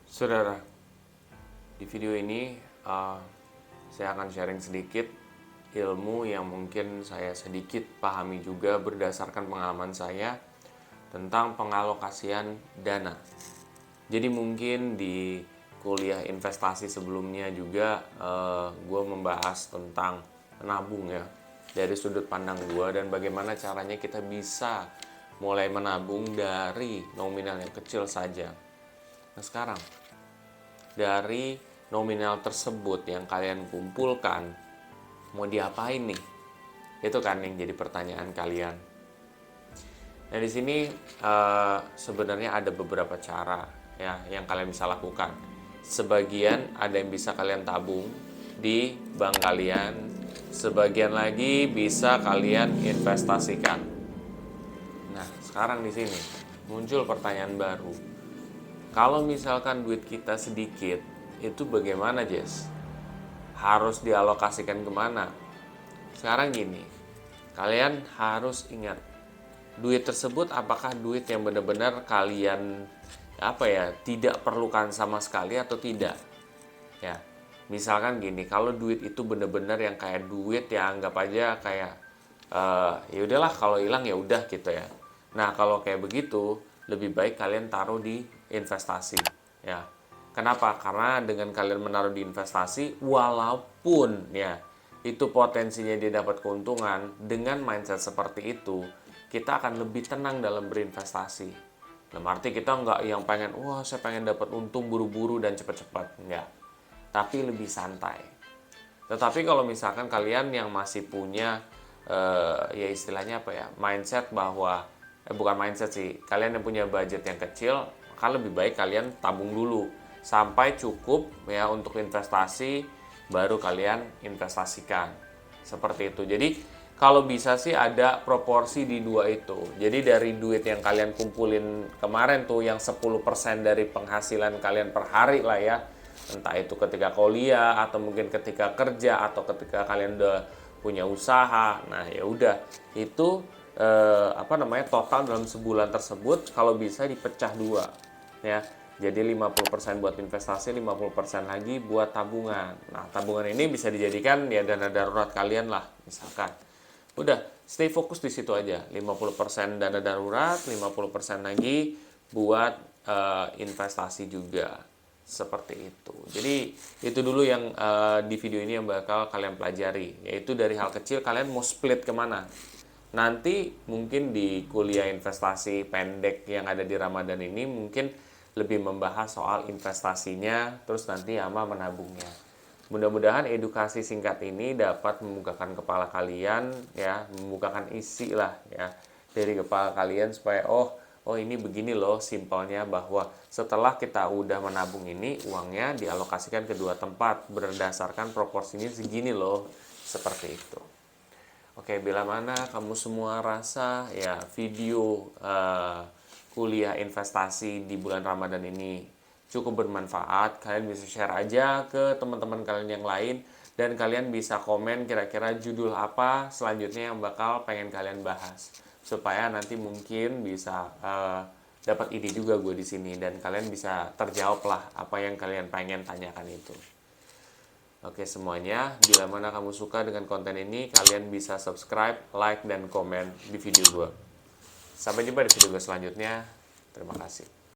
Saudara, di video ini saya akan sharing sedikit ilmu yang mungkin saya sedikit pahami juga berdasarkan pengalaman saya tentang pengalokasian dana. Jadi mungkin di kuliah investasi sebelumnya juga gue membahas tentang menabung ya, dari sudut pandang gue dan bagaimana caranya kita bisa mulai menabung dari nominal yang kecil saja. Nah sekarang, dari nominal tersebut yang kalian kumpulkan, mau diapain nih? Itu kan yang jadi pertanyaan kalian. Nah di sini sebenarnya ada beberapa cara ya yang kalian bisa lakukan. Sebagian ada yang bisa kalian tabung di bank kalian, sebagian lagi bisa kalian investasikan. Nah sekarang di sini muncul pertanyaan baru. Kalau misalkan duit kita sedikit, itu bagaimana, Jess? Harus dialokasikan kemana? Sekarang gini, kalian harus ingat, duit tersebut apakah duit yang benar-benar kalian tidak perlukan sama sekali atau tidak? Ya, misalkan gini, kalau duit itu benar-benar yang kayak duit ya anggap aja kayak ya udahlah kalau hilang ya udah gitu ya. Nah, kalau kayak begitu, lebih baik kalian taruh di investasi ya. Kenapa? Karena dengan kalian menaruh di investasi, walaupun ya itu potensinya dia dapat keuntungan, dengan mindset seperti itu, kita akan lebih tenang dalam berinvestasi. Dalam arti kita nggak yang pengen, wah saya pengen dapat untung buru-buru dan cepat-cepat, nggak. Tapi lebih santai. Tetapi kalau misalkan kalian yang masih punya ya istilahnya apa ya, mindset bahwa bukan mindset sih, kalian yang punya budget yang kecil, maka lebih baik kalian tabung dulu sampai cukup ya untuk investasi, baru kalian investasikan seperti itu. Jadi kalau bisa sih ada proporsi di dua itu. Jadi dari duit yang kalian kumpulin kemarin tuh yang 10% dari penghasilan kalian per hari lah ya, entah itu ketika kuliah atau mungkin ketika kerja atau ketika kalian udah punya usaha. Nah ya udah itu total dalam sebulan tersebut kalau bisa dipecah dua ya. Jadi 50% buat investasi, 50% lagi buat tabungan. Nah, tabungan ini bisa dijadikan ya dana darurat kalian lah, misalkan. Udah, stay fokus di situ aja. 50% dana darurat, 50% lagi buat investasi juga. Seperti itu. Jadi, itu dulu yang di video ini yang bakal kalian pelajari. Yaitu dari hal kecil kalian mau split kemana. Nanti mungkin di kuliah investasi pendek yang ada di Ramadan ini mungkin lebih membahas soal investasinya, terus nanti sama menabungnya. Mudah-mudahan edukasi singkat ini dapat membukakan kepala kalian ya, membukakan isi lah ya dari kepala kalian supaya oh ini begini loh simpelnya, bahwa setelah kita udah menabung ini uangnya dialokasikan ke dua tempat berdasarkan proporsinya segini loh, seperti itu. Oke, bila mana kamu semua rasa ya video kuliah investasi di bulan Ramadan ini cukup bermanfaat, kalian bisa share aja ke teman-teman kalian yang lain, dan kalian bisa komen kira-kira judul apa selanjutnya yang bakal pengen kalian bahas, supaya nanti mungkin bisa dapat ide juga gue di sini dan kalian bisa terjawab lah apa yang kalian pengen tanyakan itu. Oke semuanya, bila mana kamu suka dengan konten ini, kalian bisa subscribe, like, dan komen di video gue. Sampai jumpa di video gue selanjutnya. Terima kasih.